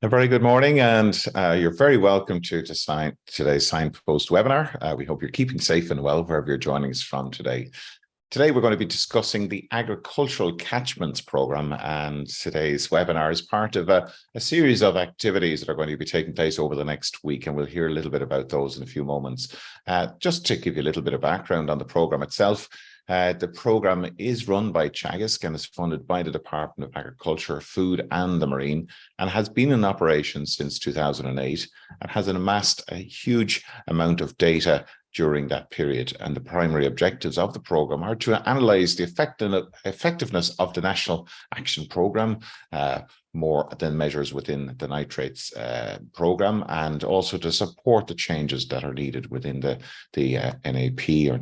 A very good morning, and you're very welcome to today's Signpost webinar. We hope you're keeping safe and well wherever you're joining us from today. Today, we're going to be discussing the Agricultural Catchments Programme, and today's webinar is part of a series of activities that are going to be taking place over the next week, and we'll hear a little bit about those in a few moments. Just to give you a little bit of background on the programme itself, the programme is run by Teagasc and is funded by the Department of Agriculture, Food and the Marine, and has been in operation since 2008 and has amassed a huge amount of data during that period. And the primary objectives of the programme are to analyse the effectiveness of the National Action Programme, more than measures within the nitrates programme, and also to support the changes that are needed within the NAP or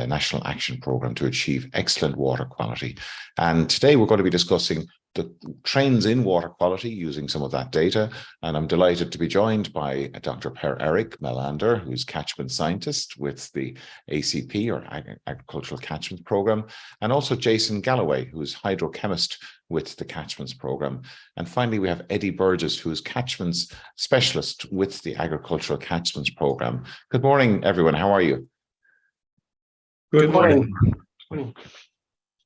National Action Programme to achieve excellent water quality. And today we're going to be discussing the trends in water quality using some of that data. And I'm delighted to be joined by Dr. Per-Erik Mellander, who's catchment scientist with the ACP or Agricultural Catchments Programme, and also Jason Galloway, who's hydrochemist with the Catchments Programme. And finally, we have Eddie Burgess, who's Catchments Specialist with the Agricultural Catchments Programme. Good morning, everyone. How are you? Good morning.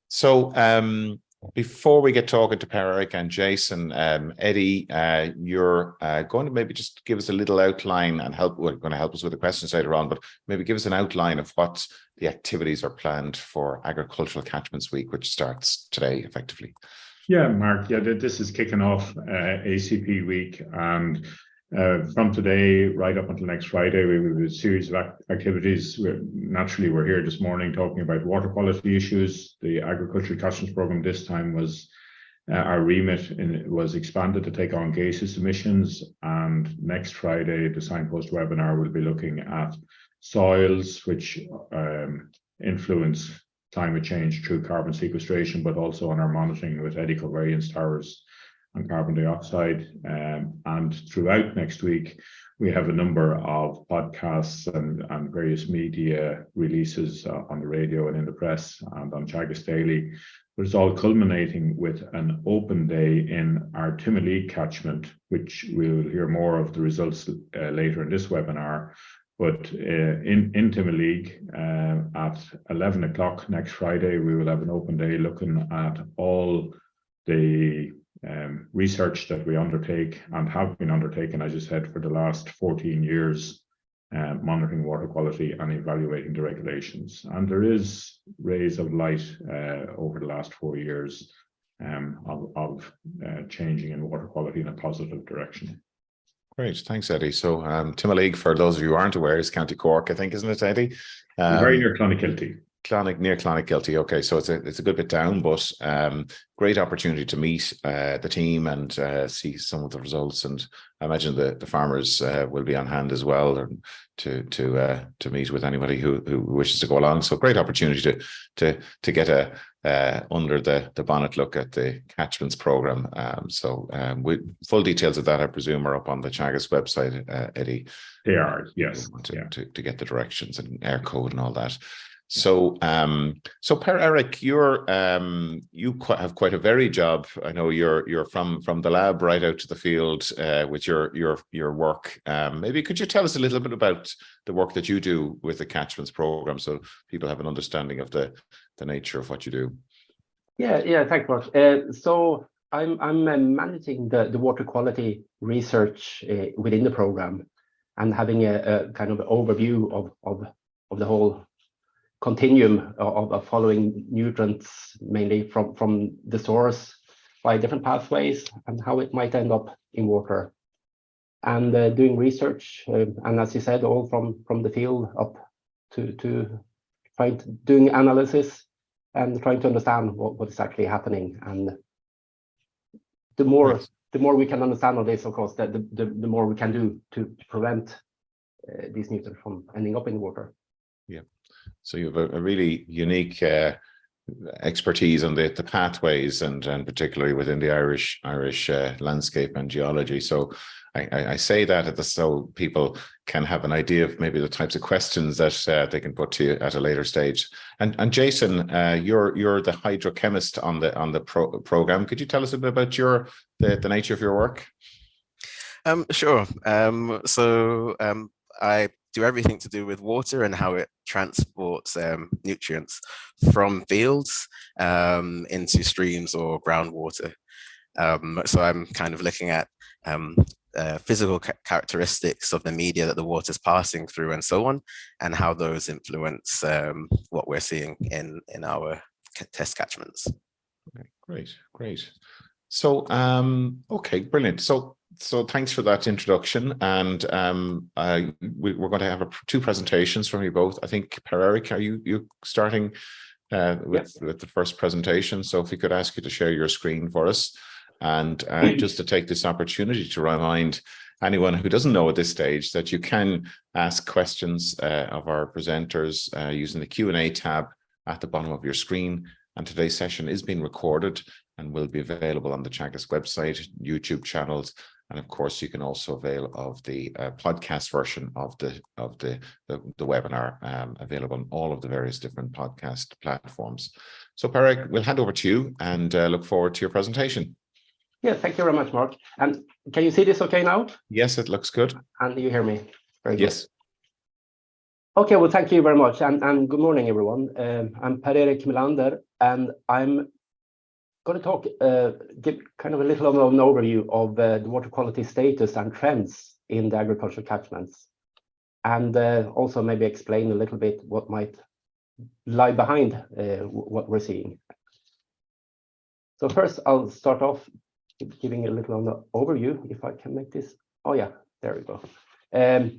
So, before we get talking to Per-Erik and Jason, Eddie, you're going to maybe just give us a little outline and we're going to help us with the questions later on, but maybe give us an outline of what the activities are planned for Agricultural Catchments Week, which starts today, effectively. Yeah, Mark, this is kicking off ACP Week, and from today right up until next Friday, we will have a series of activities. We're here this morning talking about water quality issues. The Agricultural Catchments Programme this time was our remit, and it was expanded to take on gaseous emissions. And next Friday, the Signpost webinar will be looking at soils, which influence climate change through carbon sequestration, but also on our monitoring with Eddy covariance towers and carbon dioxide. And throughout next week, we have a number of podcasts and various media releases on the radio and in the press and on Teagasc Daily. But it's all culminating with an open day in our Timoleague catchment, which we'll hear more of the results later in this webinar. But in Timoleague, at 11 o'clock next Friday, we will have an open day looking at all the research that we undertake and have been undertaken, as you said, for the last 14 years, monitoring water quality and evaluating the regulations. And there is rays of light over the last 4 years of changing in water quality in a positive direction. Great, thanks, Eddie. So Timoleague, for those of you who aren't aware, is County Cork, I think, isn't it, Eddie? Very near Clonakilty. Near Clonakilty. Okay, so it's a good bit down, but great opportunity to meet the team and see some of the results. And I imagine the farmers will be on hand as well, or to meet with anybody who wishes to go along. So great opportunity to get a under the bonnet look at the Catchments Programme. Full details of that, I presume, are up on the Teagasc website, Eddie. They are, yes. To get the directions and air code and all that. So, Per-Erik, you have quite a varied job. I know you're from the lab right out to the field with your work. Maybe could you tell us a little bit about the work that you do with the Catchments Programme, so people have an understanding of the nature of what you do? Yeah. Thanks, Mark. So I'm managing the water quality research within the program, and having a kind of overview of the whole continuum of following nutrients, mainly from the source by different pathways, and how it might end up in water. And doing research, and as you said, all from the field up to doing analysis and trying to understand what is actually happening. And the more we can understand of this, of course, the more we can do to prevent these nutrients from ending up in the water. Yeah. So you have a really unique expertise on the pathways and particularly within the Irish landscape and geology. So I say that so people can have an idea of maybe the types of questions that they can put to you at a later stage. And Jason, you're the hydrochemist on the program. Could you tell us a bit about the nature of your work? Sure. I do everything to do with water and how it transports nutrients from fields into streams or groundwater. So I'm kind of looking at physical characteristics of the media that the water is passing through and so on, and how those influence what we're seeing in our test catchments. Okay, great. So, okay, brilliant. So thanks for that introduction. And we're going to have two presentations from you both. I think, Per-Erik, are you starting with the first presentation? So if we could ask you to share your screen for us. And just to take this opportunity to remind anyone who doesn't know at this stage that you can ask questions of our presenters using the Q&A tab at the bottom of your screen. And today's session is being recorded and will be available on the Teagasc website, YouTube channels, and of course you can also avail of the podcast version of the webinar available on all of the various different podcast platforms. So Per-Erik, we'll hand over to you and look forward to your presentation. Yeah, thank you very much, Mark. And can you see this okay now? Yes, it looks good. And you hear me? Very good. Yes. Okay, well, thank you very much. And good morning, everyone. I'm Per-Erik Mellander, and I'm going to talk, give kind of a little of an overview of the water quality status and trends in the agricultural catchments. And also maybe explain a little bit what might lie behind what we're seeing. So first, I'll start off giving a little on the overview, if I can make this. Oh yeah, there we go. A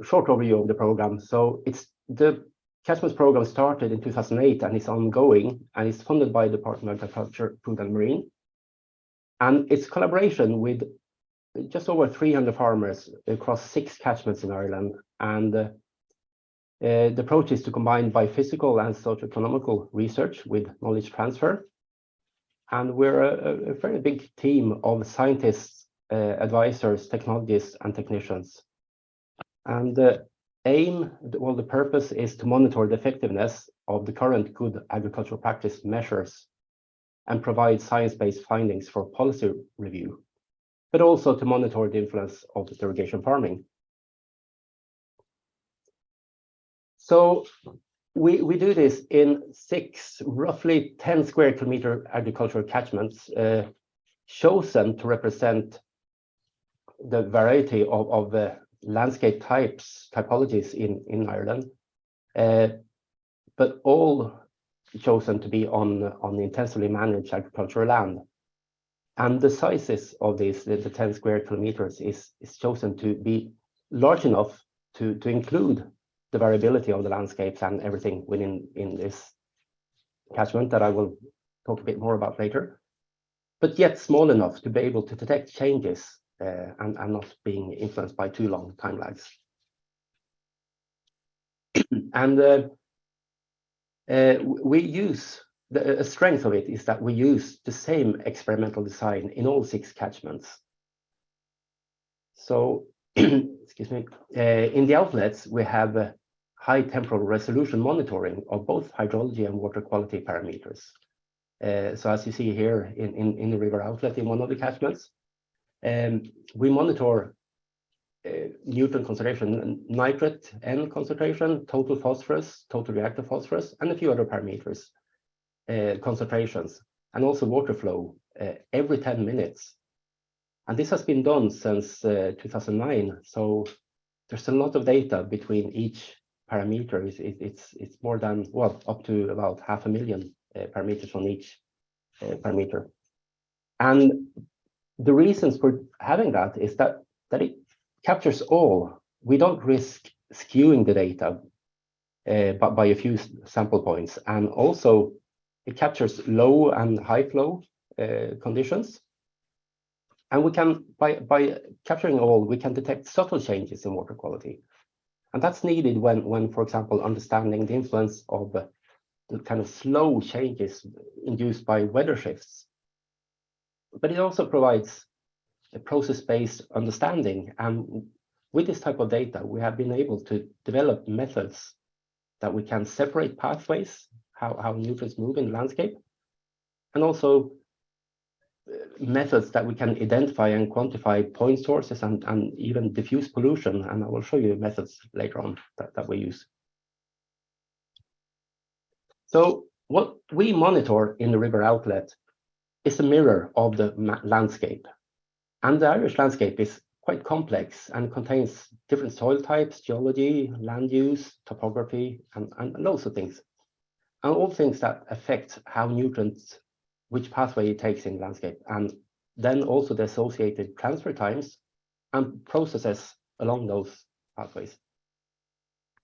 short overview of the program. So it's the Catchments program started in 2008 and is ongoing, and it's funded by the Department of Agriculture, Food and Marine. And it's collaboration with just over 300 farmers across 6 catchments in Ireland. And the approach is to combine biophysical and socioeconomical research with knowledge transfer. And we're a very big team of scientists, advisors, technologists, and technicians. And the aim, well, the purpose is to monitor the effectiveness of the current good agricultural practice measures and provide science-based findings for policy review, but also to monitor the influence of irrigation farming. So we do this in 6, roughly 10 square kilometer agricultural catchments, chosen to represent the variety of landscape typologies in Ireland, but all chosen to be on intensively managed agricultural land. And the sizes of these, the 10 square kilometers, is chosen to be large enough to include the variability of the landscapes and everything in this catchment that I will talk a bit more about later, but yet small enough to be able to detect changes and not being influenced by too long time lags. And we use, a strength of it is that we use the same experimental design in all 6 catchments. So, excuse me, in the outlets, we have high temporal resolution monitoring of both hydrology and water quality parameters. So as you see here in the river outlet in one of the catchments, we monitor nutrient concentration, nitrate N concentration, total phosphorus, total reactive phosphorus, and a few other parameters, concentrations, and also water flow every 10 minutes. And this has been done since 2009. So there's a lot of data between each parameter. It's more than, well, up to about 500,000 parameters on each parameter. And the reasons for having that is that it captures all. We don't risk skewing the data but by a few sample points. And also it captures low and high flow conditions. And we can, by capturing all, we can detect subtle changes in water quality. And that's needed when, for example, understanding the influence of the kind of slow changes induced by weather shifts. But it also provides a process-based understanding. And with this type of data, we have been able to develop methods that we can separate pathways, how nutrients move in the landscape, and also methods that we can identify and quantify point sources and even diffuse pollution. And I will show you methods later on that we use. So what we monitor in the river outlet is a mirror of the landscape. And the Irish landscape is quite complex and contains different soil types, geology, land use, topography, and loads of things. And all things that affect how nutrients, which pathway it takes in the landscape, and then also the associated transfer times and processes along those pathways.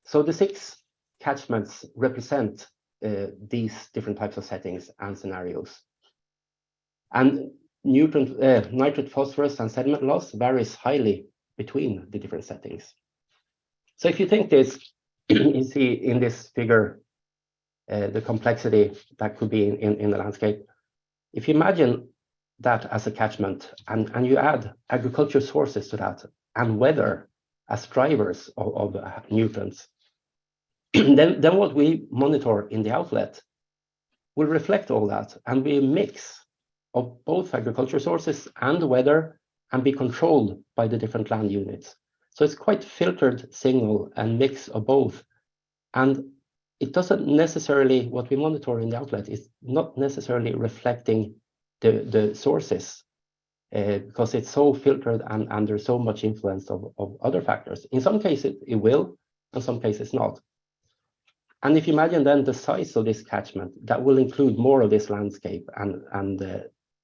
So the 6 catchments represent these different types of settings and scenarios. And nitrate, phosphorus, and sediment loss varies highly between the different settings. So if you think this, you see in this figure the complexity that could be in the landscape. If you imagine that as a catchment and you add agriculture sources to that and weather as drivers of nutrients, then what we monitor in the outlet will reflect all that and be a mix of both agriculture sources and weather and be controlled by the different land units. So it's quite filtered signal and mix of both. And it doesn't necessarily, what we monitor in the outlet is not necessarily reflecting the sources because it's so filtered and there's so much influence of other factors. In some cases it will, in some cases not. And if you imagine then the size of this catchment, that will include more of this landscape and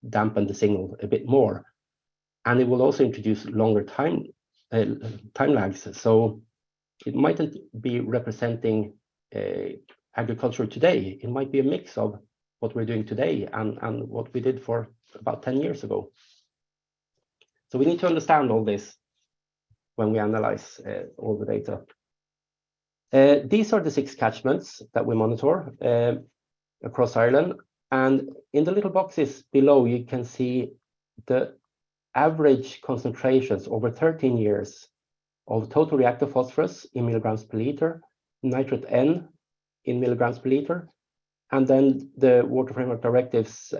dampen the signal a bit more. And it will also introduce longer time lags. So it mightn't be representing agriculture today. It might be a mix of what we're doing today and what we did for about 10 years ago. So we need to understand all this when we analyze all the data. These are the 6 catchments that we monitor across Ireland. And in the little boxes below, you can see the average concentrations over 13 years of total reactive phosphorus in milligrams per liter, nitrate N in milligrams per liter, and then the Water Framework Directive's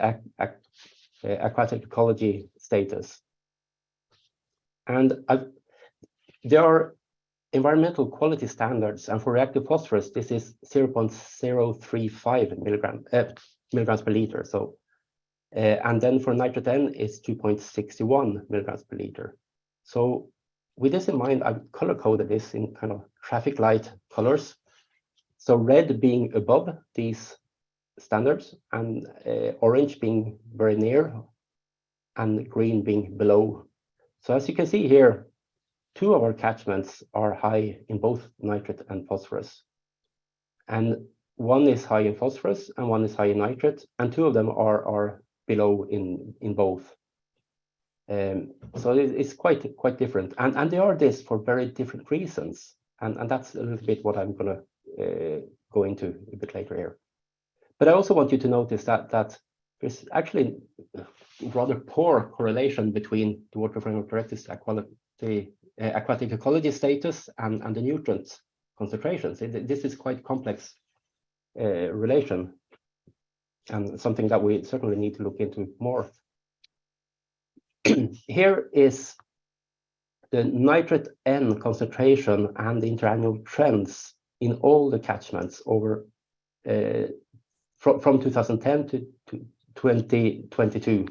aquatic ecology status. And there are environmental quality standards, and for reactive phosphorus, this is 0.035 milligrams per liter. So, and then for nitrate N, it's 2.61 milligrams per liter. So with this in mind, I've color coded this in kind of traffic light colors. So red being above these standards, and orange being very near, and green being below. So as you can see here, 2 of our catchments are high in both nitrate and phosphorus. And one is high in phosphorus and one is high in nitrate, and 2 of them are below in both. So it's quite different. And they are this for very different reasons. And that's a little bit what I'm going to go into a bit later here. But I also want you to notice that there's actually rather poor correlation between the Water Framework Directive's aquatic ecology status and the nutrient concentrations. This is quite complex relation and something that we certainly need to look into more. Here is the nitrate N concentration and the interannual trends in all the catchments over from 2010 to 2022.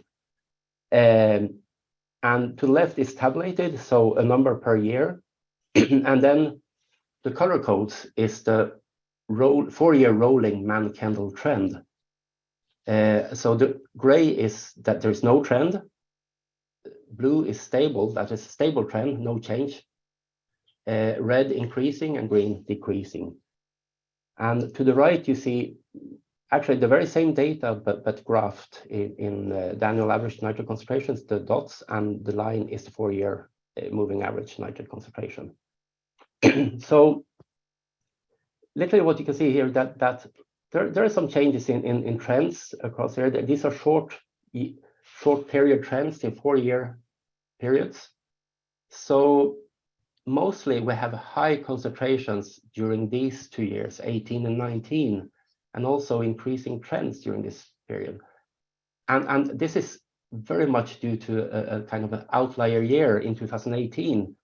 And to the left is tabulated, so a number per year. And then the color codes is the 4-year rolling Mann-Kendall trend. So the gray is that there's no trend. Blue is stable, that is a stable trend, no change. Red increasing and green decreasing. And to the right, you see actually the very same data, but graphed in the annual average nitrate concentrations, the dots, and the line is the 4-year moving average nitrate concentration. So literally what you can see here that there are some changes in trends across here. These are short period trends in 4-year periods. So mostly we have high concentrations during these 2 years, 18 and 19, and also increasing trends during this period. And this is very much due to a kind of an outlier year in 2018,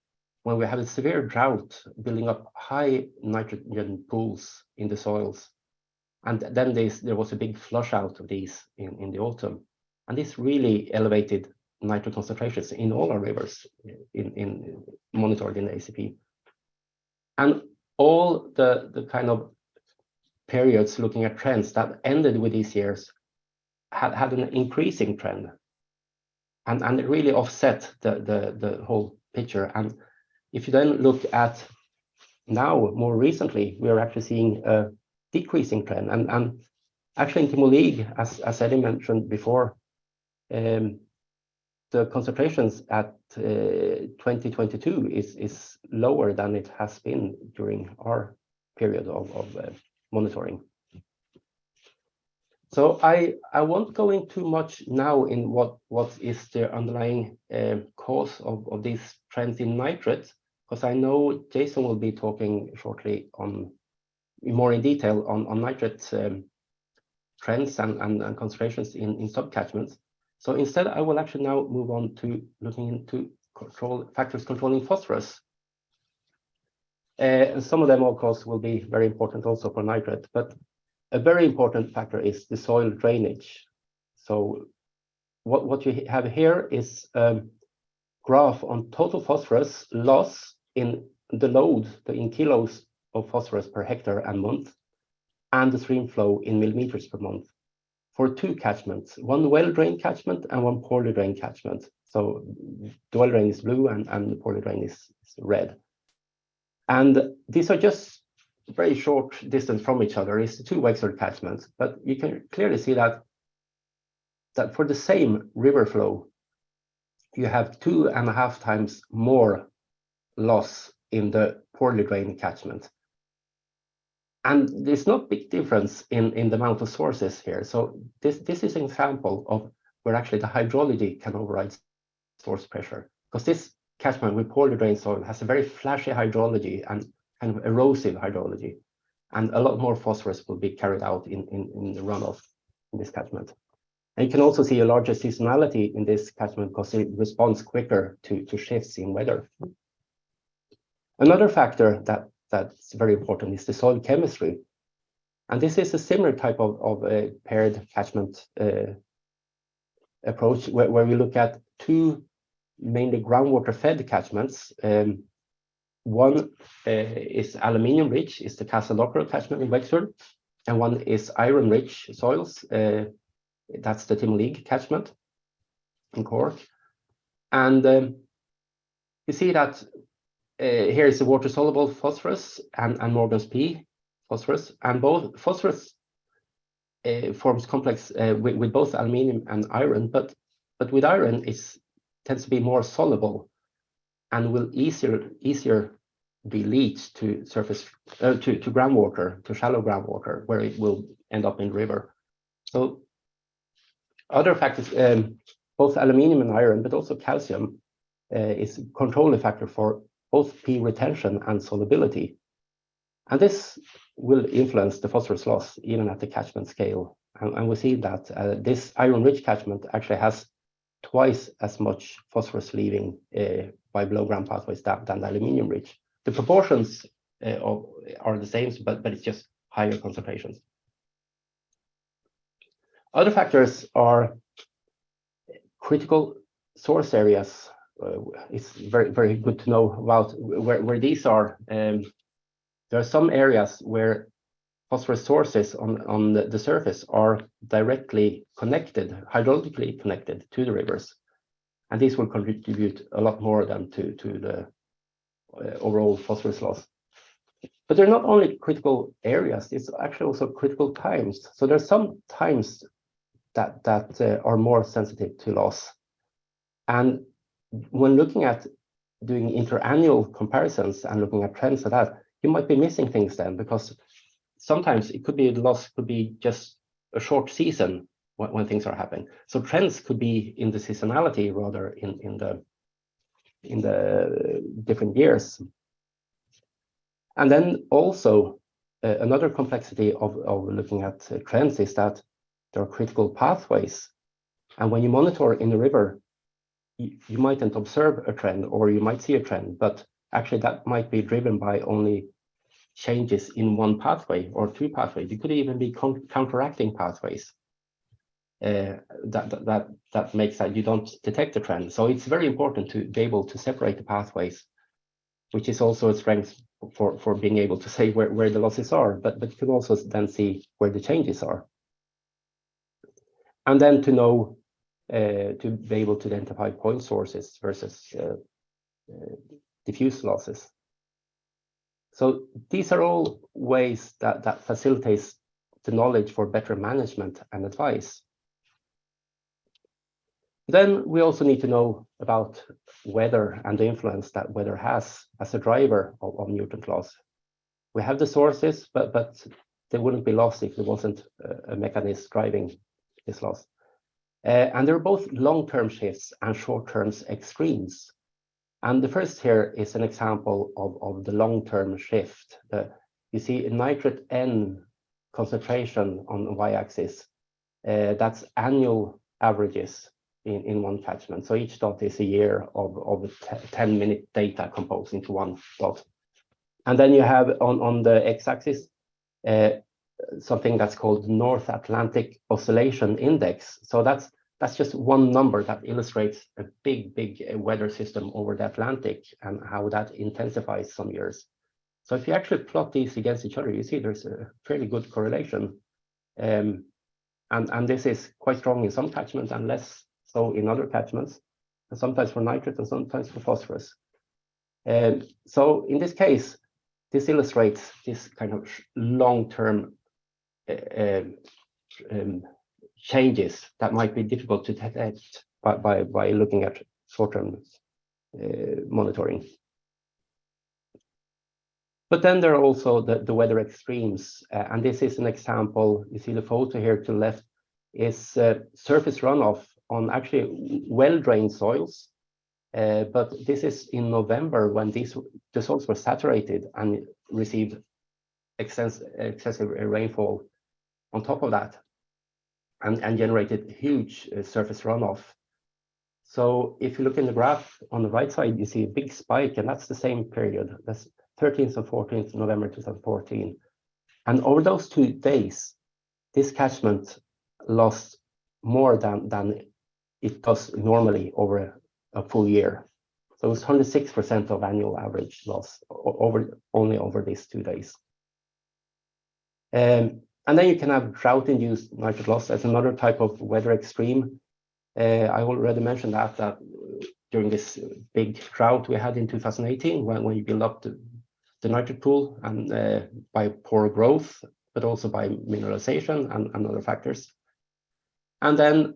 when we had a severe drought building up high nitrogen pools in the soils. And then there was a big flush out of these in the autumn. And this really elevated nitrogen concentrations in all our rivers in monitored in the ACP. And all the kind of periods looking at trends that ended with these years had an increasing trend. And it really offset the whole picture. And if you then look at now, more recently, we are actually seeing a decreasing trend. And actually in Timo League, as Eddie mentioned before, the concentrations at 2022 is lower than it has been during our period of monitoring. So I won't go into too much now in what is the underlying cause of these trends in nitrates, because I know Jason will be talking shortly on more in detail on nitrate trends and concentrations in subcatchments. So instead, I will actually now move on to looking into factors controlling phosphorus. And some of them, of course, will be very important also for nitrate, but a very important factor is the soil drainage. So what you have here is a graph on total phosphorus loss in the load, in kilos of phosphorus per hectare and month, and the stream flow in millimeters per month for two catchments, one well-drained catchment and one poorly drained catchment. So the well-drained is blue and the poorly drained is red. And these are just very short distance from each other. It's the two Wexford catchments, but you can clearly see that for the same river flow, you have 2.5 times more loss in the poorly drained catchment. And there's no big difference in the amount of sources here. So this is an example of where actually the hydrology can override source pressure, because this catchment with poorly drained soil has a very flashy hydrology and kind of erosive hydrology, and a lot more phosphorus will be carried out in the runoff in this catchment. And you can also see a larger seasonality in this catchment because it responds quicker to shifts in weather. Another factor that's very important is the soil chemistry. And this is a similar type of a paired catchment approach where we look at two mainly groundwater fed catchments. One is aluminium rich, is the Castle catchment in Wexford, and one is iron rich soils. That's the Timo League catchment in Cork. And you see that here is the water soluble phosphorus and Morgan's P phosphorus, and both phosphorus forms complex with both aluminium and iron, but with iron it tends to be more soluble and will easier be leached to surface to groundwater, to shallow groundwater, where it will end up in the river. So other factors, both aluminium and iron, but also calcium, is a controlling factor for both P retention and solubility. And this will influence the phosphorus loss even at the catchment scale. And we see that this iron-rich catchment actually has twice as much phosphorus leaving by below-ground pathways than the aluminium-rich. The proportions are the same, but it's just higher concentrations. Other factors are critical source areas. It's very, very good to know about where these are. There are some areas where phosphorus sources on the surface are directly connected, hydraulically connected to the rivers. And these will contribute a lot more than to the overall phosphorus loss. But they're not only critical areas, it's actually also critical times. So there's some times that are more sensitive to loss. And when looking at doing interannual comparisons and looking at trends of that, you might be missing things then, because sometimes it could be the loss could be just a short season when things are happening. So trends could be in the seasonality rather in the different years. And then also another complexity of looking at trends is that there are critical pathways And when you monitor in a river, you mightn't observe a trend, or you might see a trend, but actually that might be driven by only changes in one pathway or two pathways. It could even be counteracting pathways that makes that you don't detect the trend. So it's very important to be able to separate the pathways, which is also a strength for being able to say where the losses are, but you can also then see where the changes are. And then to know, to be able to identify point sources versus diffuse losses. So these are all ways that facilitates the knowledge for better management and advice. Then we also need to know about weather and the influence that weather has as a driver of nutrient loss. We have the sources, but they wouldn't be lost if there wasn't a mechanism driving this loss. And there are both long-term shifts and short-term extremes. And the first here is an example of the long-term shift. You see a nitrate N concentration on the y-axis. That's annual averages in one catchment. So each dot is a year of 10-minute data composed into one dot. And then you have on the x-axis something that's called North Atlantic Oscillation Index. So that's just one number that illustrates a big weather system over the Atlantic and how that intensifies some years. So if you actually plot these against each other, you see there's a fairly good correlation. And this is quite strong in some catchments and less so in other catchments, and sometimes for nitrate and sometimes for phosphorus. So in this case, this illustrates this kind of long-term changes that might be difficult to detect by looking at short-term monitoring. But then there are also the weather extremes, and this is an example. You see the photo here to the left is surface runoff on actually well-drained soils. But this is in November when the soils were saturated and received excessive rainfall on top of that, and generated huge surface runoff. So if you look in the graph on the right side, you see a big spike, and that's the same period. That's 13th and 14th November 2014. And over those 2 days, this catchment lost more than it does normally over a full year. So it's 106% of annual average loss only over these 2 days. And then you can have drought-induced nitrate loss as another type of weather extreme. I already mentioned that during this big drought we had in 2018, when you build up the nitrate pool, and by poor growth, but also by mineralization and other factors. And then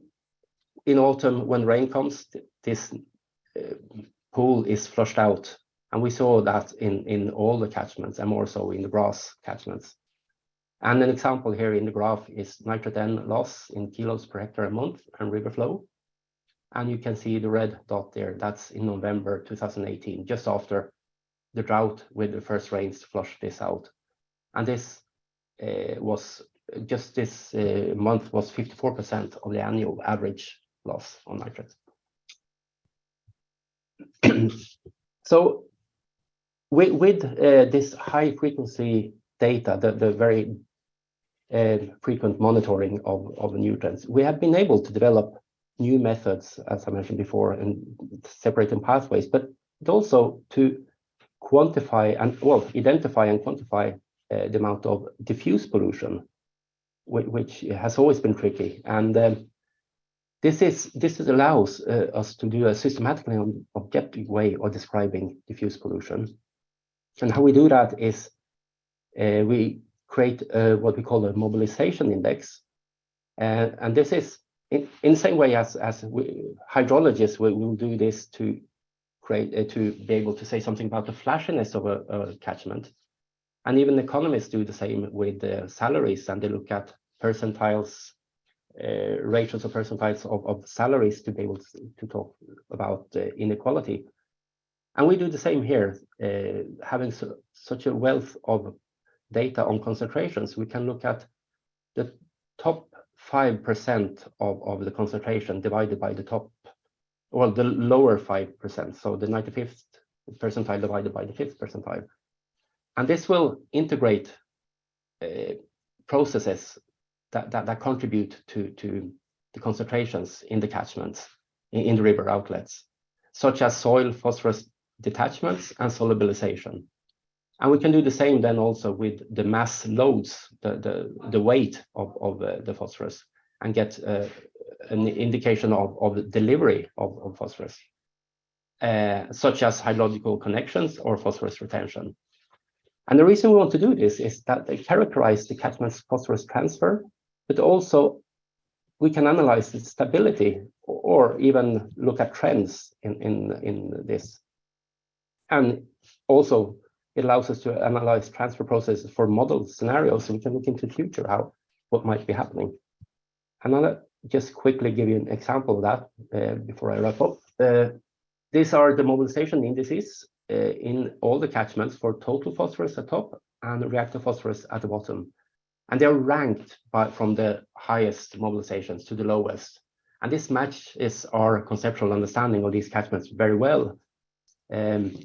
in autumn, when rain comes, this pool is flushed out. And we saw that in all the catchments, and more so in the grass catchments. And an example here in the graph is nitrate N loss in kilos per hectare a month and river flow. And you can see the red dot there, that's in November 2018, just after the drought with the first rains flushed this out. And this was just this month was 54% of the annual average loss on nitrate. So with this high frequency data, the very frequent monitoring of nutrients, we have been able to develop new methods, as I mentioned before, in separating pathways, but also to quantify and, well, identify and quantify the amount of diffuse pollution, which has always been tricky. And this allows us to do a systematically objective way of describing diffuse pollution. And how we do that is we create what we call a mobilization index. And this is in the same way as hydrologists will do this to create to be able to say something about the flashiness of a catchment. And even economists do the same with salaries, and they look at percentiles, ratios of percentiles of salaries to be able to talk about inequality. And we do the same here, having such a wealth of data on concentrations. We can look at the top 5% of the concentration divided by the top, well, the lower 5%, so the 95th percentile divided by the 5th percentile. And this will integrate processes that contribute to the concentrations in the catchments, in the river outlets, such as soil phosphorus detachments and solubilization. And we can do the same then also with the mass loads, the weight of the phosphorus, and get an indication of the delivery of phosphorus, such as hydrological connections or phosphorus retention. And the reason we want to do this is that they characterize the catchment's phosphorus transfer, but also we can analyze the stability or even look at trends in this. And also it allows us to analyze transfer processes for model scenarios, so we can look into the future, what might be happening. And I'll just quickly give you an example of that before I wrap up. These are the mobilization indices in all the catchments for total phosphorus at top and reactive phosphorus at the bottom. And they're ranked from the highest mobilizations to the lowest. And this matches our conceptual understanding of these catchments very well,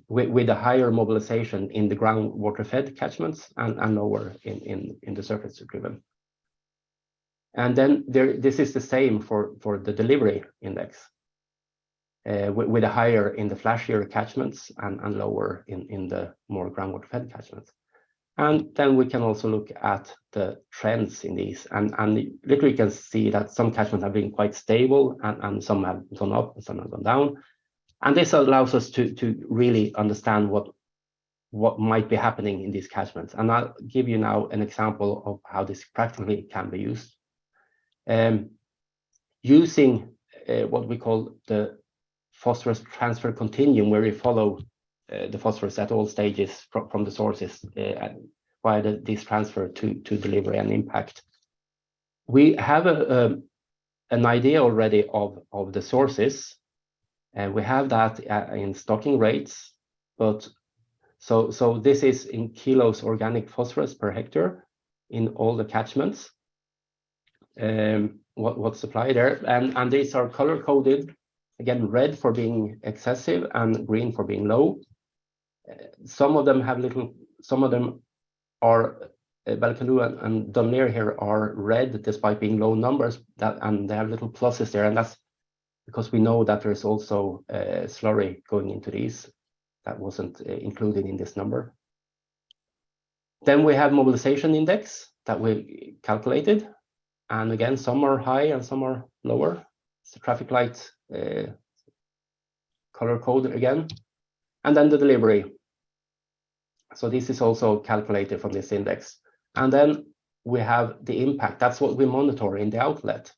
with a higher mobilization in the groundwater fed catchments and lower in the surface driven. And then this is the same for the delivery index, with a higher in the flashier catchments and lower in the more groundwater fed catchments. And then we can also look at the trends in these, and literally you can see that some catchments have been quite stable, and some have gone up and some have gone down. And this allows us to really understand what might be happening in these catchments. And I'll give you now an example of how this practically can be used. Using what we call the phosphorus transfer continuum, where we follow the phosphorus at all stages from the sources via this transfer to delivery and impact. We have an idea already of the sources, and we have that in stocking rates. But so this is in kilos organic phosphorus per hectare in all the catchments. What's supplied there, and these are color coded. Again, red for being excessive and green for being low. Some of them have little, some of them are, Balcanu and Dunleer here are red despite being low numbers, and they have little pluses there, and that's because we know that there's also slurry going into these that wasn't included in this number. Then we have mobilization index that we calculated, and again, some are high and some are lower. It's the traffic light color code again, and then the delivery. So this is also calculated from this index. And then we have the impact. That's what we monitor in the outlet.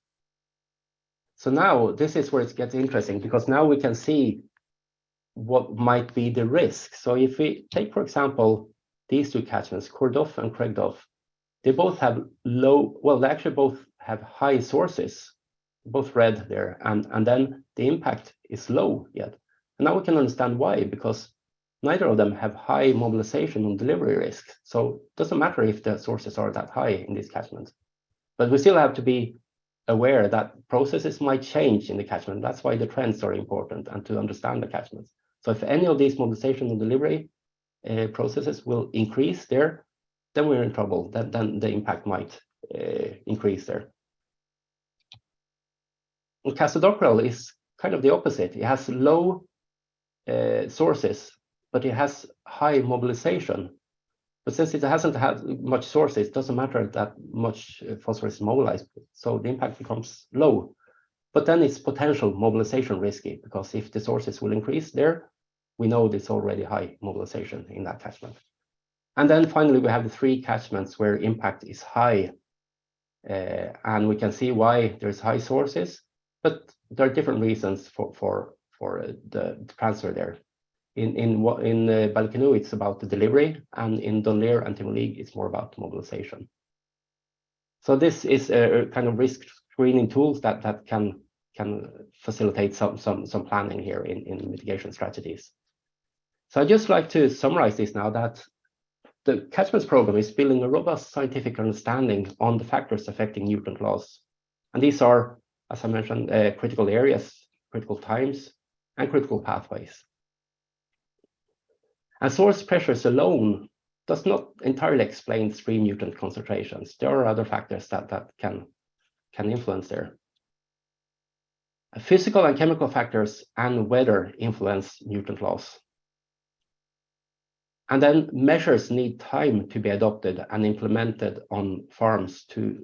So now this is where it gets interesting, because now we can see what might be the risk. So if we take, for example, these two catchments, Cordoff and Craigdoff, they both have low, well, they actually both have high sources, both red there, and then the impact is low yet. And now we can understand why, because neither of them have high mobilization and delivery risk. So it doesn't matter if the sources are that high in these catchments. But we still have to be aware that processes might change in the catchment. That's why the trends are important, and to understand the catchments. So if any of these mobilization and delivery processes will increase there, then we're in trouble. Then the impact might increase there. Well, Casodockerel is kind of the opposite. It has low sources, but it has high mobilization. But since it hasn't had much sources, it doesn't matter that much phosphorus is mobilized, so the impact becomes low. But then it's potential mobilization risky, because if the sources will increase there, we know there's already high mobilization in that catchment. And then finally, we have the three catchments where impact is high, and we can see why there's high sources, but there are different reasons for the transfer there. In Balcanu, it's about the delivery, and in Dunleer and Timoleague, it's more about mobilization. So this is a kind of risk screening tools that can facilitate some planning here in mitigation strategies. So I'd just like to summarize this now, that the Catchments Programme is building a robust scientific understanding on the factors affecting nutrient loss And these are, as I mentioned, critical areas, critical times, and critical pathways. And source pressures alone does not entirely explain stream nutrient concentrations. There are other factors that can influence there. Physical and chemical factors and weather influence nutrient loss. And then measures need time to be adopted and implemented on farms to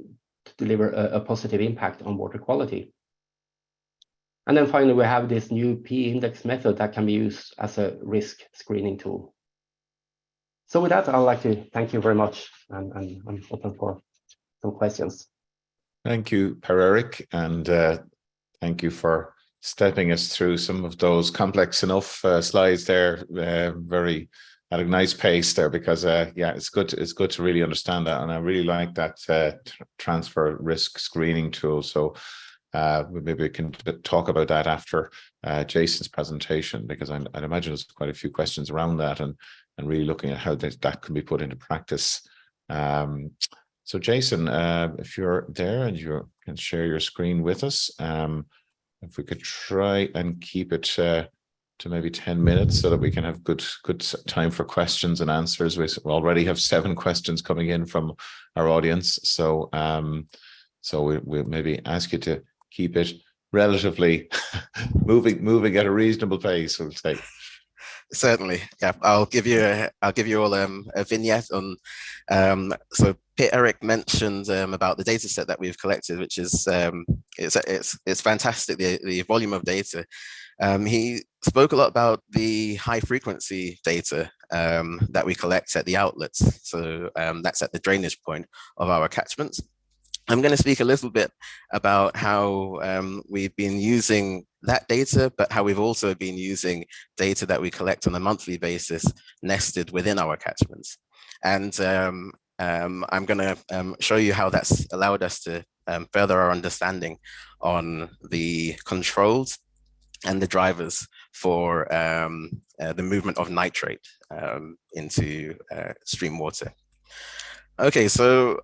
deliver a positive impact on water quality. And then finally, we have this new P-index method that can be used as a risk screening tool. So with that, I'd like to thank you very much, and I'm open for some questions. Thank you, Per-Erik, and thank you for stepping us through some of those complex enough slides there. Very at a nice pace there, because yeah, it's good to really understand that, and I really like that transfer risk screening tool. So maybe we can talk about that after Jason's presentation, because I'd imagine there's quite a few questions around that, and really looking at how that can be put into practice. So Jason, if you're there and you can share your screen with us, if we could try and keep it to maybe 10 minutes so that we can have good time for questions and answers. We already have 7 questions coming in from our audience. So we'll maybe ask you to keep it relatively moving at a reasonable pace, we'll say. Certainly, yeah. I'll give you all a vignette on. So Per-Erik mentioned about the data set that we've collected, which is it's fantastic. The volume of data. He spoke a lot about the high frequency data that we collect at the outlets. So that's at the drainage point of our catchments. I'm going to speak a little bit about how we've been using that data, but how we've also been using data that we collect on a monthly basis nested within our catchments. And I'm going to show you how that's allowed us to further our understanding on the controls and the drivers for the movement of nitrate into stream water. Okay, so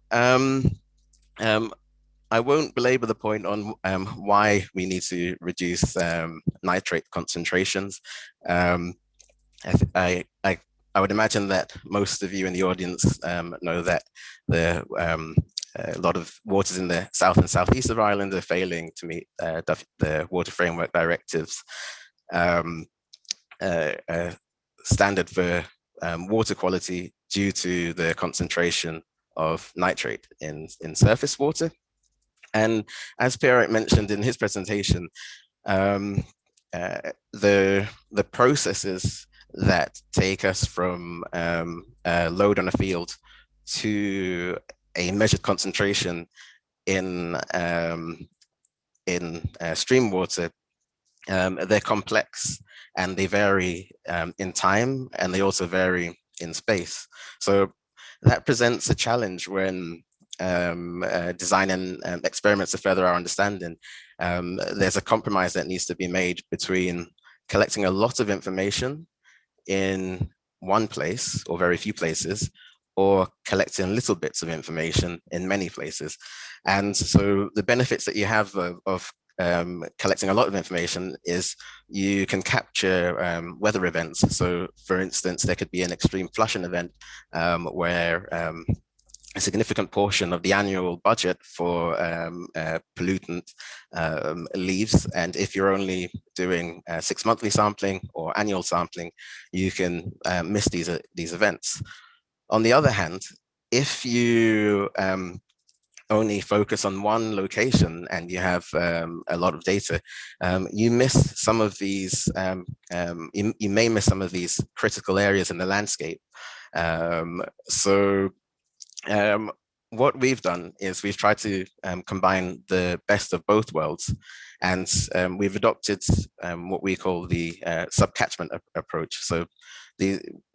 I won't belabor the point on why we need to reduce nitrate concentrations. I would imagine that most of you in the audience know that a lot of waters in the south and southeast of Ireland are failing to meet the Water Framework Directive's standard for water quality due to the concentration of nitrate in surface water. And as Per-Erik mentioned in his presentation, the processes that take us from a load on a field to a measured concentration in stream water, they're complex, and they vary in time, and they also vary in space. So that presents a challenge when designing experiments to further our understanding. There's a compromise that needs to be made between collecting a lot of information in one place or very few places, or collecting little bits of information in many places. And so the benefits that you have of collecting a lot of information is you can capture weather events. So for instance, there could be an extreme flushing event where a significant portion of the annual budget for pollutant leaves. And if you're only doing 6 monthly sampling or annual sampling, you can miss these events. On the other hand, if you only focus on one location and you have a lot of data, you miss some of these, you may miss some of these critical areas in the landscape. What we've done is we've tried to combine the best of both worlds, and we've adopted what we call the sub-catchment approach. So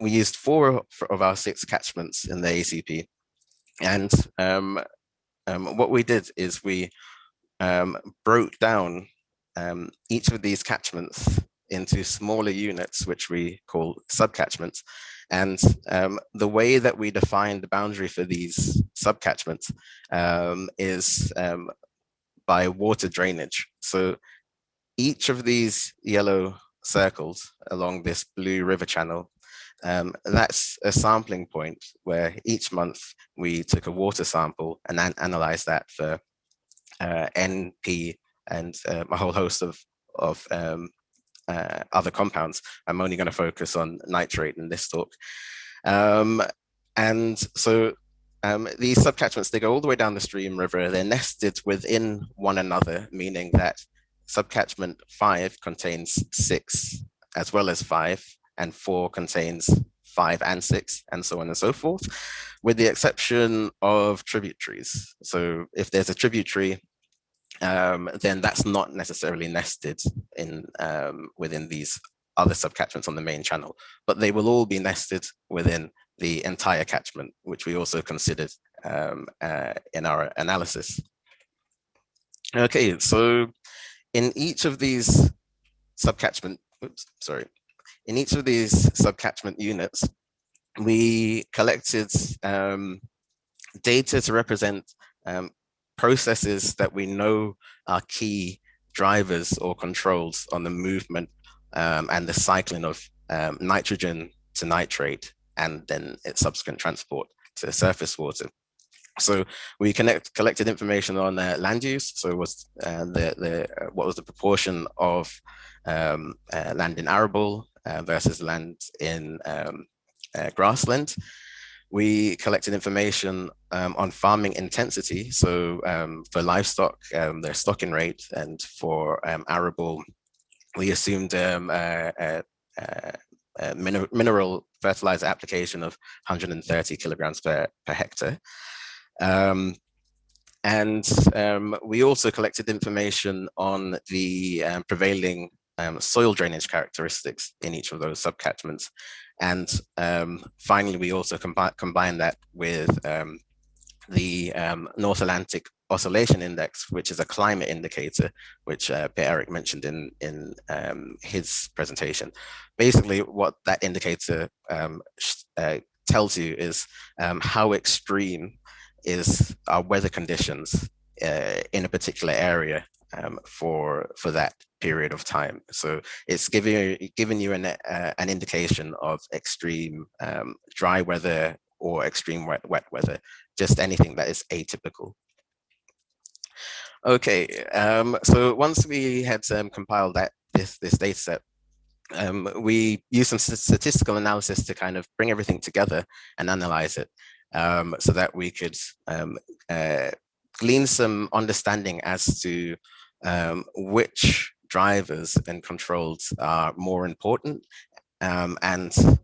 we used 4 of our 6 catchments in the ACP, and what we did is we broke down each of these catchments into smaller units, which we call sub-catchments. And the way that we define the boundary for these sub-catchments is by water drainage. So each of these yellow circles along this blue river channel, that's a sampling point where each month we took a water sample and then analyzed that for NP and a whole host of other compounds. I'm only going to focus on nitrate in this talk. And so these subcatchments, they go all the way down the stream river. They're nested within one another, meaning that subcatchment 5 contains 6 as well as 5, and 4 contains 5 and 6, and so on and so forth, with the exception of tributaries. So if there's a tributary, then that's not necessarily nested in within these other subcatchments on the main channel, but they will all be nested within the entire catchment, which we also considered in our analysis. Okay, so in each of these subcatchment, in each of these subcatchment units, we collected data to represent processes that we know are key drivers or controls on the movement and the cycling of nitrogen to nitrate, and then its subsequent transport to surface water. So we collected information on land use. So was what was the proportion of land in arable versus land in grassland. We collected information on farming intensity. So for livestock, their stocking rate, and for arable, we assumed mineral fertilizer application of 130 kilograms per hectare. And we also collected information on the prevailing soil drainage characteristics in each of those subcatchments. And finally, we also combined that with the North Atlantic Oscillation Index, which is a climate indicator, which Per-Erik mentioned in his presentation. Basically, what that indicator tells you is how extreme is our weather conditions in a particular area for that period of time. So it's giving you an indication of extreme dry weather or extreme wet weather, just anything that is atypical. Okay, so once we had compiled this data set, we used some statistical analysis to kind of bring everything together and analyze it, so that we could glean some understanding as to which drivers and controls are more important, and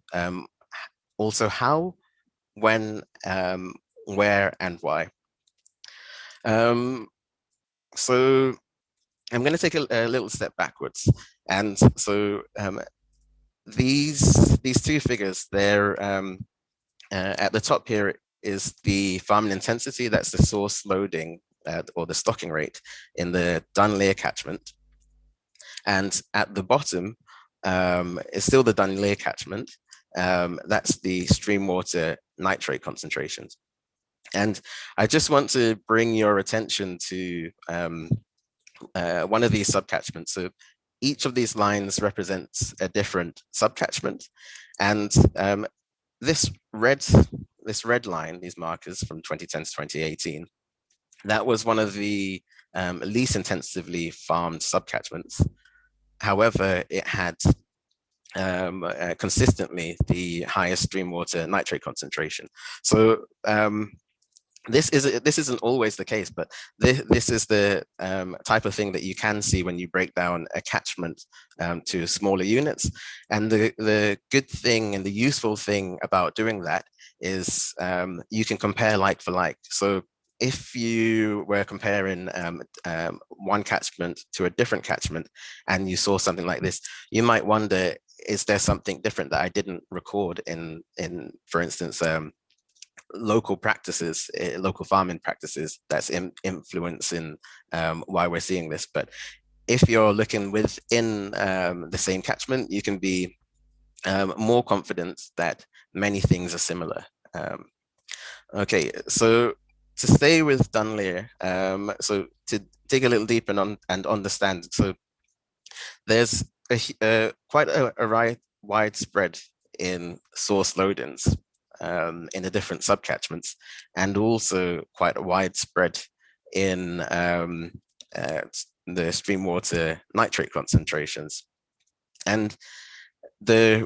also how, when, where, and why. So I'm going to take a little step backwards, and so these two figures, they're at the top here is the farming intensity. That's the source loading or the stocking rate in the Dunleer catchment, and at the bottom is still the Dunleer catchment. That's the stream water nitrate concentrations. And I just want to bring your attention to one of these subcatchments. So each of these lines represents a different subcatchment, and this red line, these markers from 2010 to 2018, that was one of the least intensively farmed subcatchments. However, it had consistently the highest stream water nitrate concentration. So this isn't always the case, but this is the type of thing that you can see when you break down a catchment to smaller units. And the good thing and the useful thing about doing that is you can compare like for like. So if you were comparing one catchment to a different catchment and you saw something like this, you might wonder, is there something different that I didn't record in for instance, local practices, local farming practices that's influencing why we're seeing this. But if you're looking within the same catchment, you can be more confident that many things are similar. Okay, so to stay with Dunleer, so to dig a little deeper and understand, so there's quite a widespread in source load-ins in the different subcatchments, and also quite a widespread in the stream water nitrate concentrations. And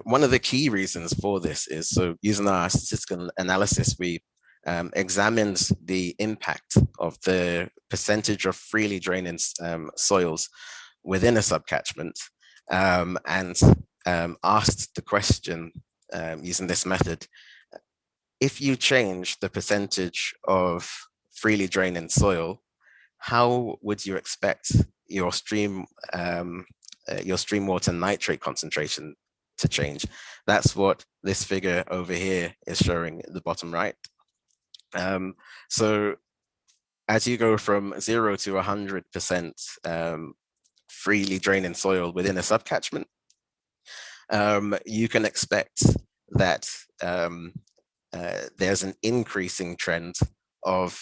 one of the key reasons for this is, so using our statistical analysis, we examined the impact of the percentage of freely draining soils within a subcatchment, and asked the question using this method: if you change the percentage of freely draining soil, how would you expect your stream water nitrate concentration to change? That's what this figure over here is showing at the bottom right. So as you go from 0 to 100% freely draining soil within a subcatchment, you can expect that there's an increasing trend of,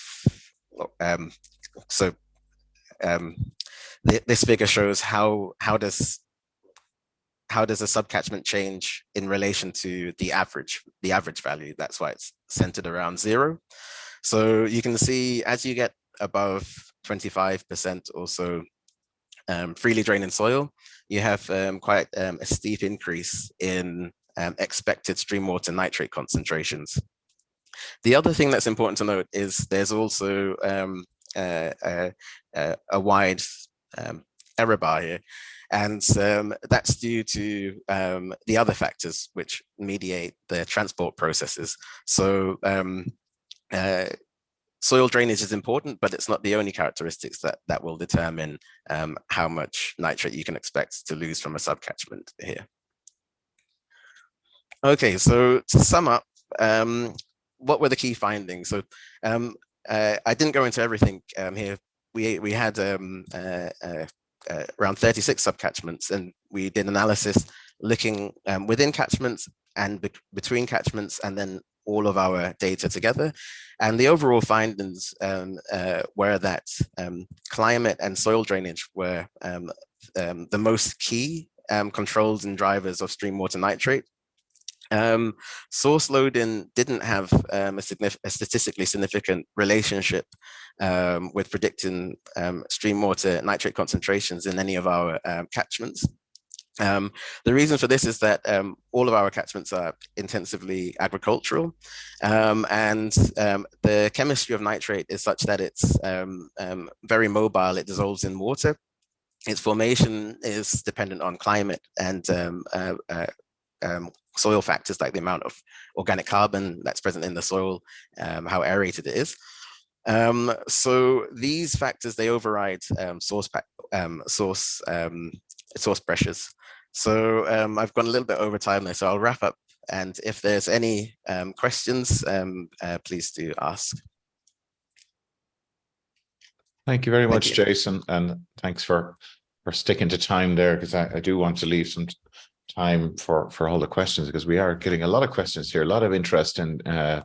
this figure shows how does a subcatchment change in relation to the average value. That's why it's centered around 0. So you can see as you get above 25% or so freely draining soil, you have quite a steep increase in expected stream water nitrate concentrations. The other thing that's important to note is there's also a wide error bar here, and that's due to the other factors which mediate the transport processes. So soil drainage is important, but it's not the only characteristics that will determine how much nitrate you can expect to lose from a subcatchment here. Okay, so to sum up, what were the key findings? So I didn't go into everything here. We had around 36 subcatchments, and we did analysis looking within catchments and between catchments, and then all of our data together. And the overall findings were that climate and soil drainage were the most key controls and drivers of stream water nitrate. Source loading didn't have a statistically significant relationship with predicting stream water nitrate concentrations in any of our catchments. The reason for this is that all of our catchments are intensively agricultural, and the chemistry of nitrate is such that it's very mobile. It dissolves in water. Its formation is dependent on climate and soil factors like the amount of organic carbon that's present in the soil, how aerated it is. So these factors, they override source pressures. So I've gone a little bit over time there, so I'll wrap up. And if there's any questions, please do ask. Thank you very much, Jason, and thanks for sticking to time there, because I do want to leave some time for all the questions, because we are getting a lot of questions here, a lot of interest in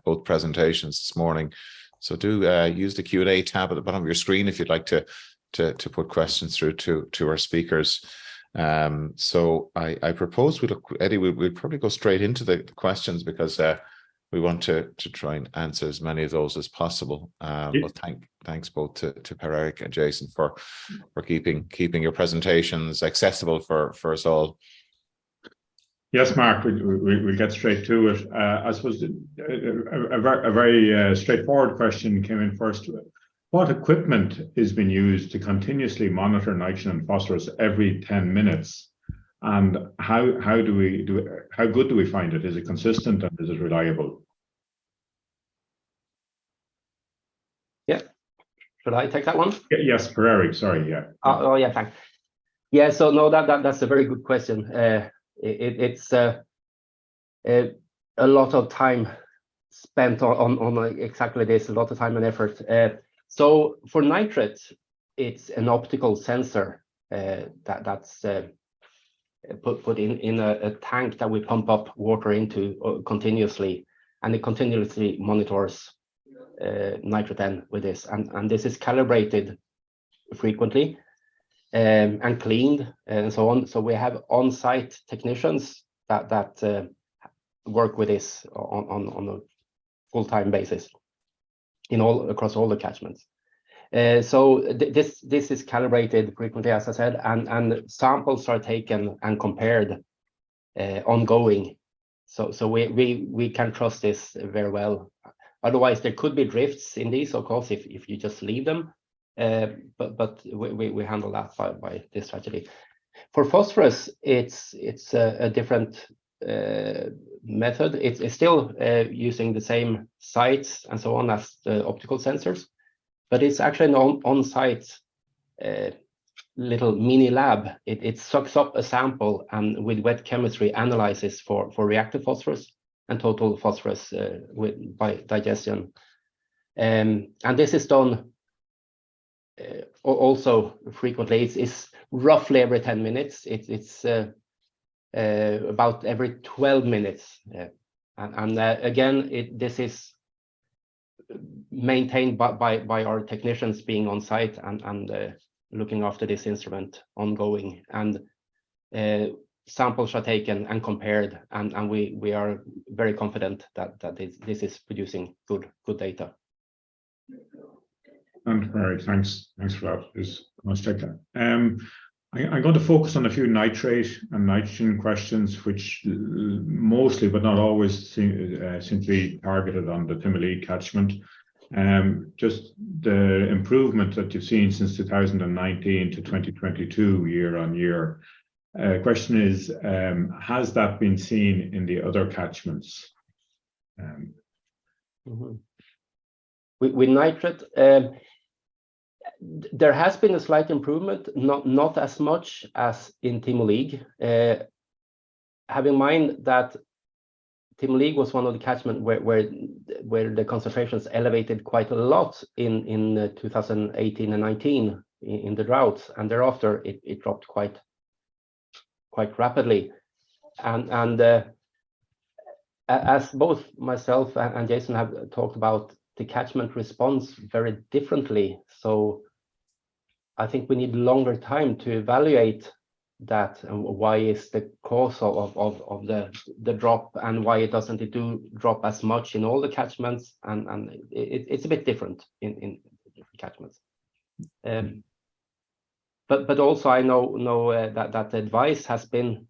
both presentations this morning. So do use the Q&A tab at the bottom of your screen if you'd like to put questions through to our speakers. So I propose Eddie, we'll probably go straight into the questions, because we want to try and answer as many of those as possible. Well, thanks both to Per-Erik and Jason for keeping your presentations accessible for us all. Yes, Mark, we'll get straight to it. I suppose a very straightforward question came in first. What equipment is being used to continuously monitor nitrogen and phosphorus every 10 minutes? And how good do we find it? Is it consistent and is it reliable? Yeah, should I take that one? Yes, Per-Erik, sorry, yeah. Oh yeah, thanks. Yeah, so no, that's a very good question. It's a lot of time spent on exactly this, a lot of time and effort. So for nitrate, it's an optical sensor that's put in a tank that we pump up water into continuously, and it continuously monitors nitrate N with this, and this is calibrated frequently and cleaned and so on. So we have on-site technicians that work with this on a full-time basis across all the catchments. So this is calibrated frequently, as I said, and samples are taken and compared ongoing. So we can trust this very well. Otherwise, there could be drifts in these, of course, if you just leave them. But we handle that by this strategy. For phosphorus, it's a different method. It's still using the same sites and so on as the optical sensors, but it's actually an on-site little mini lab. It sucks up a sample and with wet chemistry analyzes for reactive phosphorus and total phosphorus by digestion. And this is done also frequently. It's roughly every 10 minutes. It's about every 12 minutes. And again, this is maintained by our technicians being on site and looking after this instrument ongoing. And samples are taken and compared, and we are very confident that this is producing good data. And Per-Erik, thanks for that. Let's take that. I'm going to focus on a few nitrate and nitrogen questions, which mostly, but not always, simply targeted on the Timoleague catchment. Just the improvement that you've seen since 2019 to 2022 year on year. Question is, has that been seen in the other catchments? With nitrate, there has been a slight improvement, not as much as in Timoleague. Have in mind that Timoleague was one of the catchments where the concentrations elevated quite a lot in 2018 and 19 in the droughts, and thereafter it dropped quite rapidly. And as both myself and Jason have talked about, the catchment responds very differently. So I think we need longer time to evaluate that and why is the cause of the drop and why it doesn't drop as much in all the catchments, and it's a bit different in different catchments. But also I know that the advice has been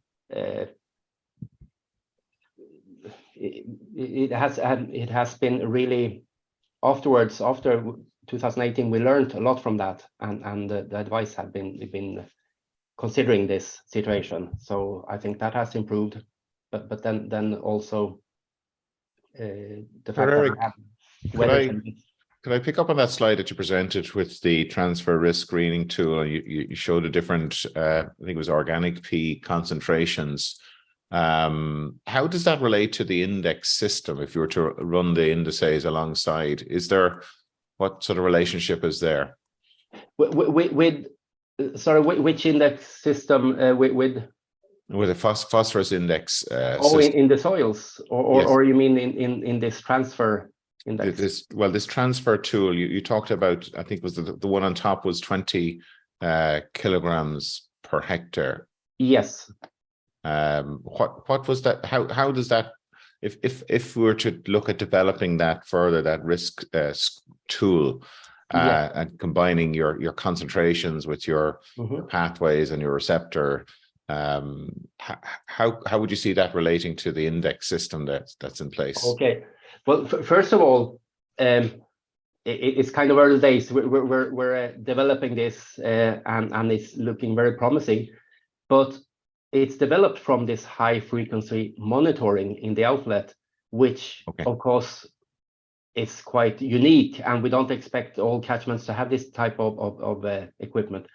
it has been really afterwards. After 2018 we learned a lot from that, and the advice had been considering this situation. So I think that has improved, but then also the fact that could I pick up on that slide that you presented with the transfer risk screening tool? You showed a different, I think it was organic P concentrations. How does that relate to the index system? If you were to run the indices alongside, what sort of relationship is there? Sorry, which index system with a phosphorus index? In the soils, or Yes. or you mean in this transfer index? This transfer tool you talked about, I think was the one on top was 20 kilograms per hectare. Yes. What was that? How does that? If we were to look at developing that further, that risk tool. And combining your concentrations with your pathways and your receptor, how would you see that relating to the index system that's in place? Okay, well, first of all, it's kind of early days. We're developing this, and it's looking very promising, but it's developed from this high frequency monitoring in the outlet, which of course is quite unique, and we don't expect all catchments to have this type of equipment.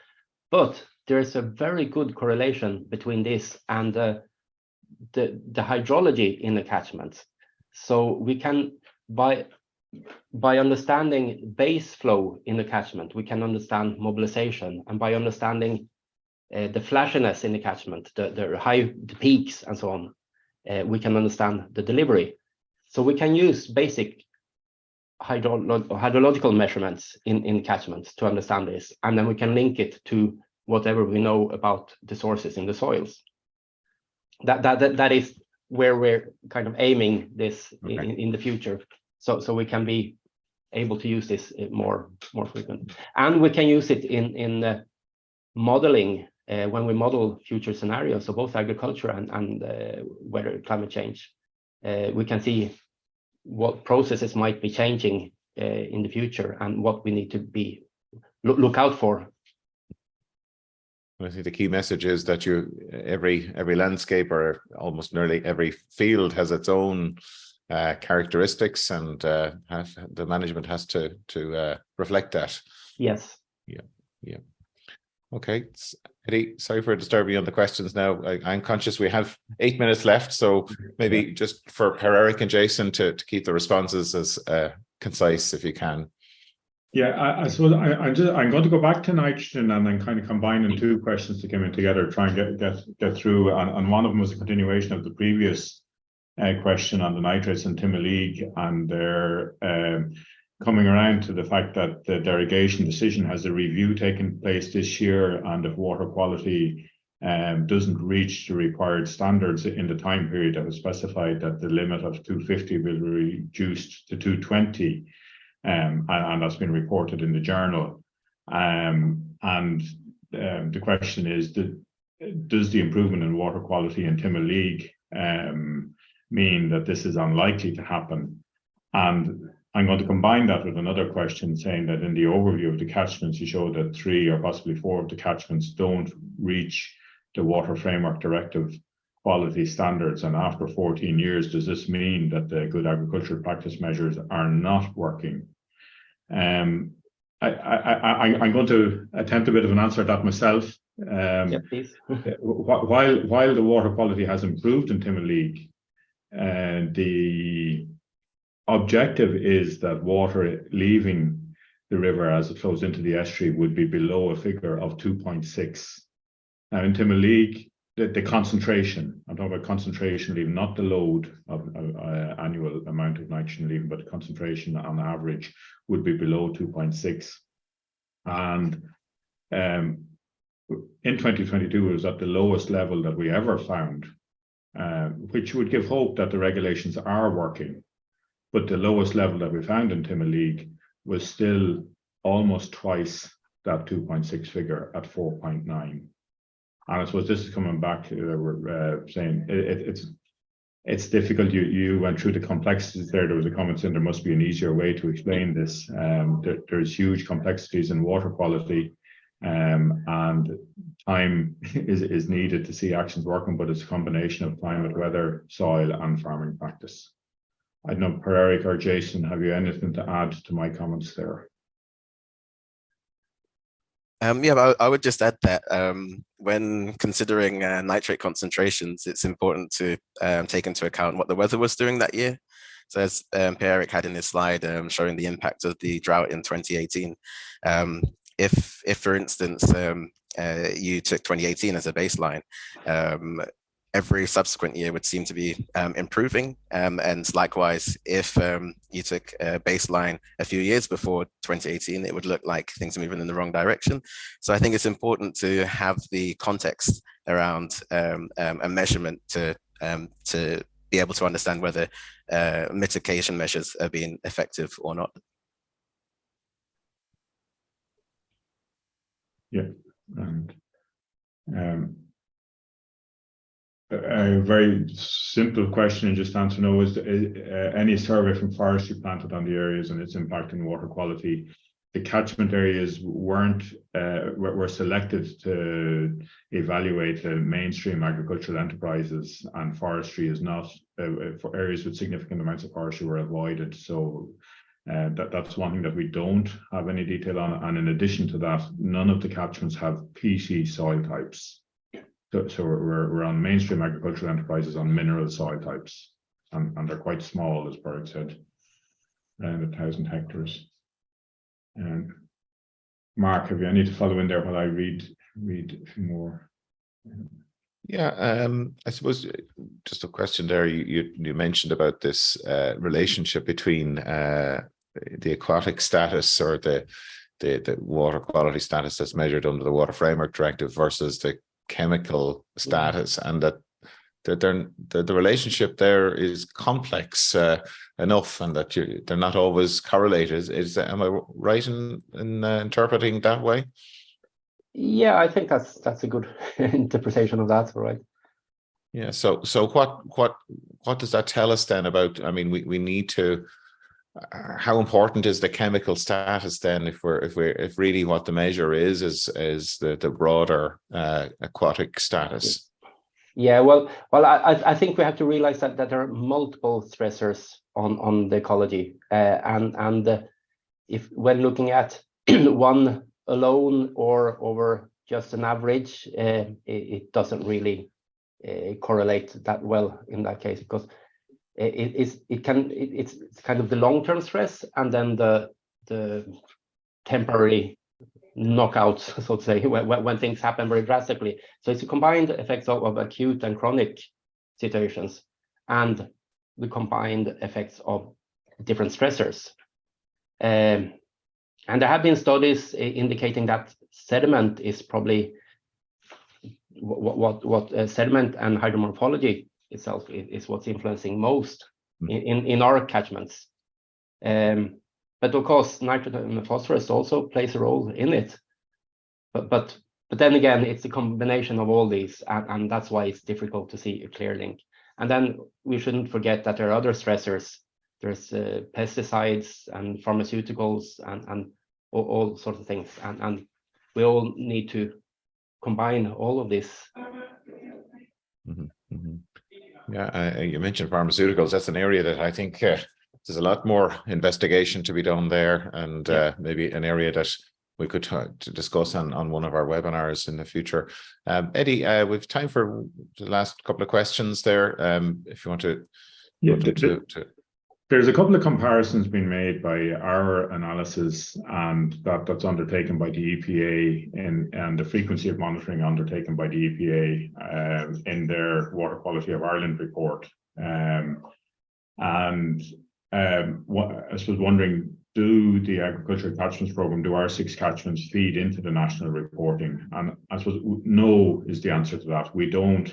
But there's a very good correlation between this and the hydrology in the catchments. So we can, by understanding base flow in the catchment, we can understand mobilization, and by understanding the flashiness in the catchment, the peaks and so on, we can understand the delivery. So we can use basic hydrological measurements in catchments to understand this, and then we can link it to whatever we know about the sources in the soils. That is where we're kind of aiming this in the future, so we can be able to use this more frequent, and we can use it in modeling when we model future scenarios, so both agriculture and weather, climate change. We can see what processes might be changing in the future and what we need to be look out for. I think the key message is that every landscape, or almost nearly every field, has its own characteristics, and the management has to reflect that. Yes. Yeah. Okay, Eddie, sorry for disturbing you on the questions now. I'm conscious we have 8 minutes left, so maybe just for Per-Erik and Jason to keep the responses as concise if you can. Yeah, I suppose I'm going to go back to nitrogen and then kind of combining two questions to come in together, try and get through. And one of them was a continuation of the previous question on the nitrates in Timoleague, and they're coming around to the fact that the derogation decision has a review taking place this year, and if water quality doesn't reach the required standards in the time period that was specified, that the limit of 250 will be reduced to 220. And that's been reported in the journal. The question is, does the improvement in water quality in Timoleague mean that this is unlikely to happen? And I'm going to combine that with another question, saying that in the overview of the catchments, you show that 3 or possibly 4 of the catchments don't reach the Water Framework Directive quality standards. And after 14 years, does this mean that the good agricultural practice measures are not working? I'm going to attempt a bit of an answer to that myself. Please. While the water quality has improved in Timoleague, the objective is that water leaving the river as it flows into the estuary would be below a figure of 2.6. Now in Timoleague, the concentration, I'm talking about concentration leaving, not the load of annual amount of nitrogen leaving, but the concentration on average would be below 2.6. And in 2022, it was at the lowest level that we ever found, which would give hope that the regulations are working. But the lowest level that we found in Timoleague was still almost twice that 2.6 figure at 4.9. And I suppose this is coming back, we're saying it's difficult. You went through the complexities there. There was a comment saying there must be an easier way to explain this. There's huge complexities in water quality, and time is needed to see actions working, but it's a combination of climate, weather, soil, and farming practice. I don't know, Per-Erik or Jason, have you anything to add to my comments there? Yeah, I would just add that when considering nitrate concentrations, it's important to take into account what the weather was doing that year. So as Per-Erik had in his slide showing the impact of the drought in 2018, if for instance, you took 2018 as a baseline, every subsequent year would seem to be improving. And likewise, if you took a baseline a few years before 2018, it would look like things are moving in the wrong direction. So I think it's important to have the context around a measurement to be able to understand whether mitigation measures are being effective or not. Yeah, and a very simple question and just answer no is any survey from forestry planted on the areas and its impact on water quality. The catchment areas were selected to evaluate the mainstream agricultural enterprises, and forestry is not, for areas with significant amounts of forestry were avoided. So that's one thing that we don't have any detail on. And in addition to that, none of the catchments have PC soil types. So we're on mainstream agricultural enterprises on mineral soil types, and they're quite small, as Per-Erik said, around 1,000 hectares. Mark, have you any to follow in there while I read a few more? Yeah, I suppose just a question there. You mentioned about this relationship between the aquatic status or the water quality status that's measured under the Water Framework Directive versus the chemical status, and that the relationship there is complex enough, and that they're not always correlated. Am I right in interpreting that way? Yeah, I think that's a good interpretation of that, right? Yeah. So what does that tell us then about? I mean, we need to. How important is the chemical status then? If really what the measure is the broader aquatic status? Yeah, well, I think we have to realize that there are multiple stressors on the ecology, and if when looking at one alone or over just an average, it doesn't really correlate that well in that case, because it's kind of the long-term stress and then the temporary knockouts, so to say, when things happen very drastically. So it's a combined effects of acute and chronic situations, and the combined effects of different stressors. And there have been studies indicating that sediment is probably what sediment and hydromorphology itself is what's influencing most in our catchments. But of course, nitrogen and phosphorus also plays a role in it. But then again, it's a combination of all these, and that's why it's difficult to see a clear link. And then we shouldn't forget that there are other stressors. There's pesticides and pharmaceuticals and all sorts of things, and we all need to combine all of this. Mm-hmm. Mm-hmm. Yeah, you mentioned pharmaceuticals. That's an area that I think there's a lot more investigation to be done there, and maybe an area that we could discuss on one of our webinars in the future. Eddie, we've time for the last couple of questions there. If you want to, there's a couple of comparisons being made by our analysis and that's undertaken by the EPA and the frequency of monitoring undertaken by the EPA in their Water Quality of Ireland report. I was wondering, do the Agricultural Catchments Programme, do our 6 catchments feed into the national reporting? And I suppose no is the answer to that. We don't.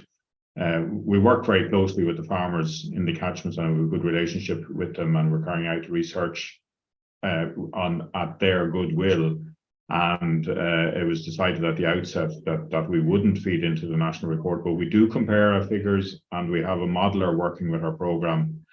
We work very closely with the farmers in the catchments, and we have a good relationship with them, and we're carrying out research at their goodwill. And it was decided at the outset that we wouldn't feed into the national report, but we do compare our figures, and we have a modeler working with our programme,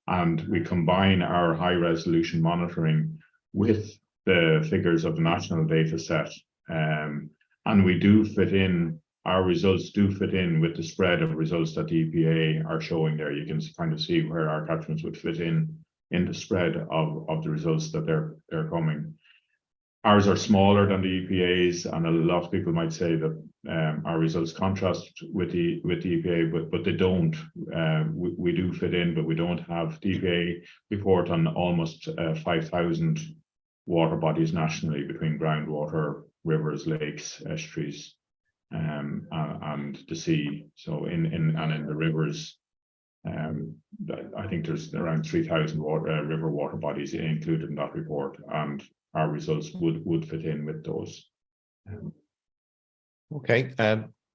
and we combine our high resolution monitoring with the figures of the national data set. And we do fit in. Our results do fit in with the spread of results that the EPA are showing there. You can kind of see where our catchments would fit in the spread of the results that they're coming. Ours are smaller than the EPA's, and a lot of people might say that our results contrast with the EPA, but they don't. We do fit in, but we don't have. The EPA report on almost 5,000 water bodies nationally between groundwater, rivers, lakes, estuaries, and the sea. So in the rivers, I think there's around 3,000 river water bodies included in that report, and our results would fit in with those. Okay,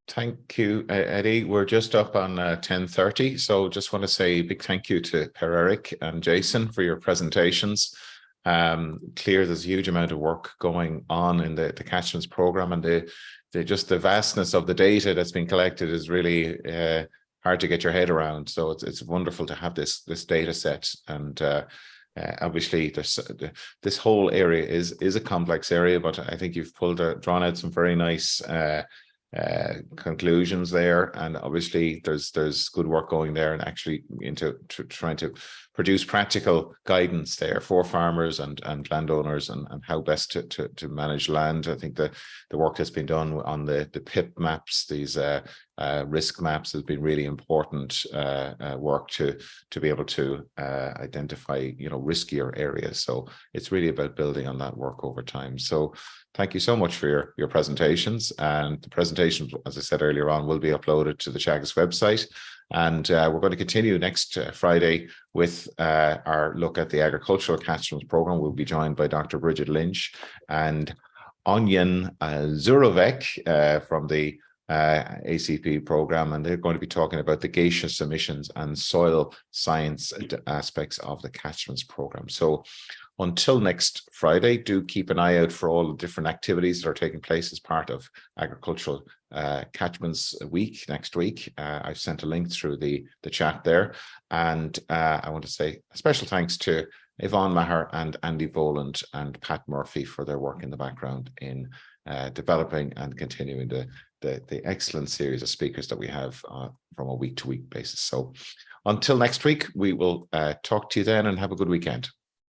thank you, Eddie. We're just up on 10:30, so just want to say a big thank you to Per-Erik and Jason for your presentations. Clear there's a huge amount of work going on in the Catchments Programme, and just the vastness of the data that's been collected is really hard to get your head around. So it's wonderful to have this data set, and obviously this whole area is a complex area, but I think you've drawn out some very nice conclusions there, and obviously there's good work going there, and actually into trying to produce practical guidance there for farmers and landowners and how best to manage land. I think the work that's been done on the PIP maps, these risk maps, has been really important work to be able to identify riskier areas. So it's really about building on that work over time. So thank you so much for your presentations, and the presentations, as I said earlier on, will be uploaded to the Teagasc website, And we're going to continue next Friday with our look at the Agricultural Catchments Programme. We'll be joined by Dr. Bridget Lynch and Onion Zurovec from the ACP program, and they're going to be talking about the gaseous emissions and soil science aspects of the catchments program. So until next Friday, do keep an eye out for all the different activities that are taking place as part of Agricultural Catchments Week next week. I've sent a link through the chat there, and I want to say a special thanks to Yvonne Maher and Andy Boland and Pat Murphy for their work in the background in developing and continuing the excellent series of speakers that we have from a week-to-week basis. So until next week, we will talk to you then, and have a good weekend.